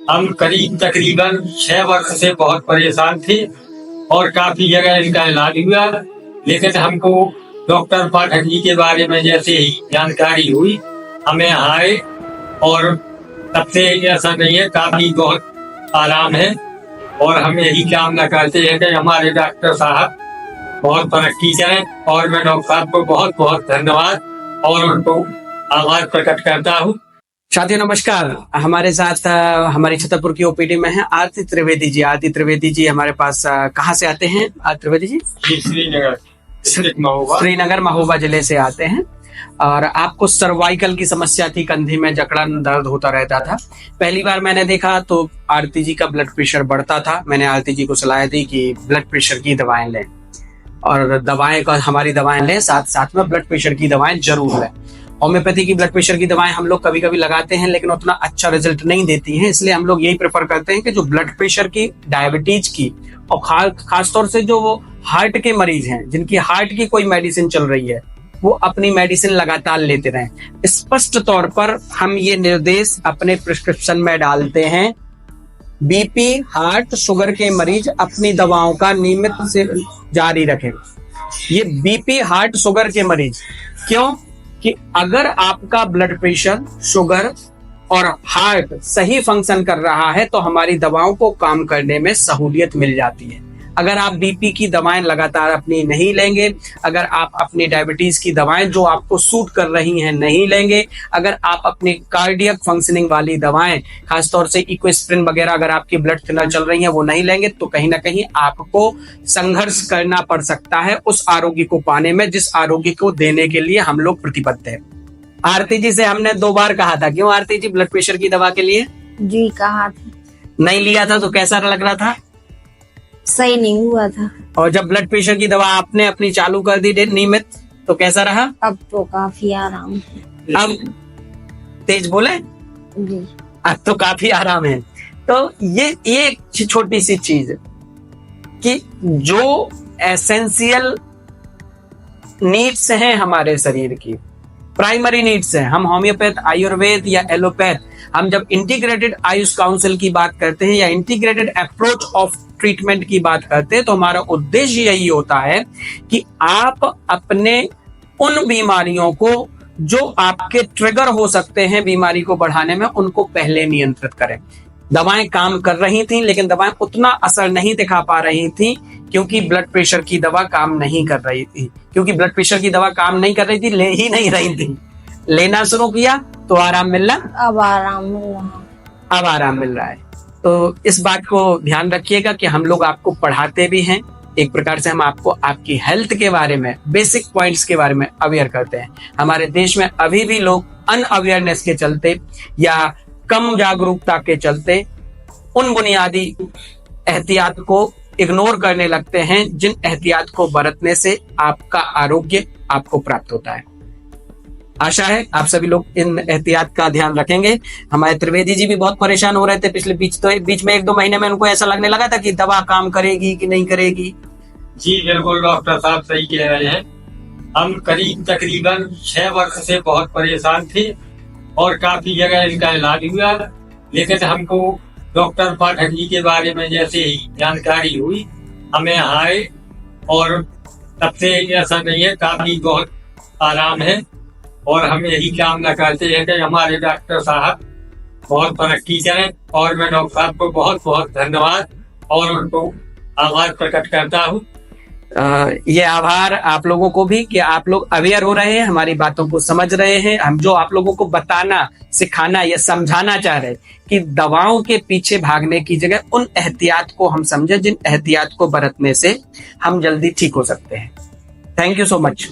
हम करीब तकरीबन 6 वर्ष से बहुत परेशान थे और काफी जगह इनका इलाज हुआ, लेकिन हमको डॉक्टर पाठक जी के बारे में जैसे ही जानकारी हुई हमें यहाँ आए और तब से ऐसा नहीं है, काफी बहुत आराम है। और हम यही कामना करते हैं कि हमारे डॉक्टर साहब बहुत तरक्की करें और मैं डॉक्टर साहब को बहुत बहुत धन्यवाद और उनको आभार प्रकट करता हूँ। साथियों नमस्कार, हमारे साथ हमारी छतरपुर की ओपीडी में है आरती त्रिवेदी जी। आरती त्रिवेदी जी हमारे पास कहाँ से आते हैं? त्रिवेदी जी श्रीनगर महोबा जिले से आते हैं और आपको सर्वाइकल की समस्या थी, कंधे में जकड़न दर्द होता रहता था। पहली बार मैंने देखा तो आरती जी का ब्लड प्रेशर बढ़ता था। मैंने आरती जी को सलाह दी कि ब्लड प्रेशर की दवाएं लें और दवाएं का हमारी दवाएं लें, साथ साथ में ब्लड प्रेशर की दवाएं जरूर लें। होम्योपैथी की ब्लड प्रेशर की दवाएं हम लोग कभी कभी लगाते हैं लेकिन उतना अच्छा रिजल्ट नहीं देती हैं, इसलिए हम लोग यही प्रेफर करते हैं कि जो ब्लड प्रेशर की, डायबिटीज की और खासतौर से जो वो हार्ट के मरीज हैं जिनकी हार्ट की कोई मेडिसिन चल रही है वो अपनी मेडिसिन लगातार लेते रहें। स्पष्ट तौर पर हम ये निर्देश अपने प्रिस्क्रिप्शन में डालते हैं। बीपी, हार्ट, शुगर के मरीज अपनी दवाओं का नियमित से जारी रखें। ये बीपी, हार्ट, शुगर के मरीज क्यों कि अगर आपका ब्लड प्रेशर, शुगर और हार्ट सही फंक्शन कर रहा है तो हमारी दवाओं को काम करने में सहूलियत मिल जाती है। अगर आप बीपी की दवाएं लगातार अपनी नहीं लेंगे, अगर आप अपनी डायबिटीज की दवाएं जो आपको सूट कर रही हैं नहीं लेंगे, अगर आप अपनी कार्डियक फंक्शनिंग वाली दवाएं खासतौर से इक्विस्प्रिन वगैरह अगर आपकी ब्लड थिनर चल रही हैं वो नहीं लेंगे तो कहीं ना कहीं आपको संघर्ष करना पड़ सकता है उस आरोग्य को पाने में जिस आरोग्य को देने के लिए हम लोग प्रतिबद्ध हैं। आरती जी से हमने 2 बार कहा था, क्यों आरती जी, ब्लड प्रेशर की दवा के लिए? जी कहा था। नहीं लिया था तो कैसा लग रहा था? सही नहीं हुआ था। और जब ब्लड प्रेशर की दवा आपने अपनी चालू कर दी नियमित तो कैसा रहा? अब तो काफी आराम है। अब तेज बोले जी, अब तो काफी आराम है। तो ये एक छोटी सी चीज कि जो एसेंशियल नीड्स हैं हमारे शरीर की, प्राइमरी नीड्स हैं, हम होम्योपैथ, आयुर्वेद या एलोपैथ, हम जब इंटीग्रेटेड आयुष काउंसिल की बात करते हैं या इंटीग्रेटेड अप्रोच ऑफ ट्रीटमेंट की बात करते हैं तो हमारा उद्देश्य यही होता है कि आप अपने उन बीमारियों को जो आपके ट्रिगर हो सकते हैं बीमारी को बढ़ाने में उनको पहले नियंत्रित करें। दवाएं काम कर रही थी लेकिन दवाएं उतना असर नहीं दिखा पा रही थी क्योंकि ब्लड प्रेशर की दवा काम नहीं कर रही थी। क्योंकि ब्लड प्रेशर की दवा काम नहीं कर रही थी, ले ही नहीं रही थी। लेना शुरू किया तो आराम मिल रहा, अब आराम मिल रहा, अब आराम मिल रहा है। तो इस बात को ध्यान रखिएगा कि हम लोग आपको पढ़ाते भी हैं, एक प्रकार से हम आपको आपकी हेल्थ के बारे में, बेसिक पॉइंट्स के बारे में अवेयर करते हैं। हमारे देश में अभी भी लोग अनअवेयरनेस के चलते या कम जागरूकता के चलते उन बुनियादी एहतियात को इग्नोर करने लगते हैं जिन एहतियात को बरतने से आपका आरोग्य आपको प्राप्त होता है। आशा है आप सभी लोग इन एहतियात का ध्यान रखेंगे। हमारे त्रिवेदी जी भी बहुत परेशान हो रहे थे पिछले बीच में 1-2 महीने में उनको ऐसा लगने लगा था कि दवा काम करेगी कि नहीं करेगी। जी बिल्कुल, डॉक्टर साहब सही कह रहे हैं। हम करीब तकरीबन 6 वर्ष से बहुत परेशान थे और काफी जगह इनका इलाज हुआ, लेकिन हमको डॉक्टर पाठक जी के बारे में जैसे ही जानकारी हुई हमें यहाँ आए और तब से ऐसा नहीं है, काफी बहुत आराम है। और हम यही कामना करते हैं कि हमारे डॉक्टर साहब बहुत तरक्की करें और मैं डॉक्टर साहब को बहुत बहुत धन्यवाद और उनको आभार प्रकट करता हूँ। ये आभार आप लोगों को भी कि आप लोग अवेयर हो रहे हैं, हमारी बातों को समझ रहे हैं। हम जो आप लोगों को बताना, सिखाना या समझाना चाह रहे हैं कि दवाओं के पीछे भागने की जगह उन एहतियात को हम समझे जिन एहतियात को बरतने से हम जल्दी ठीक हो सकते हैं। Thank you so much.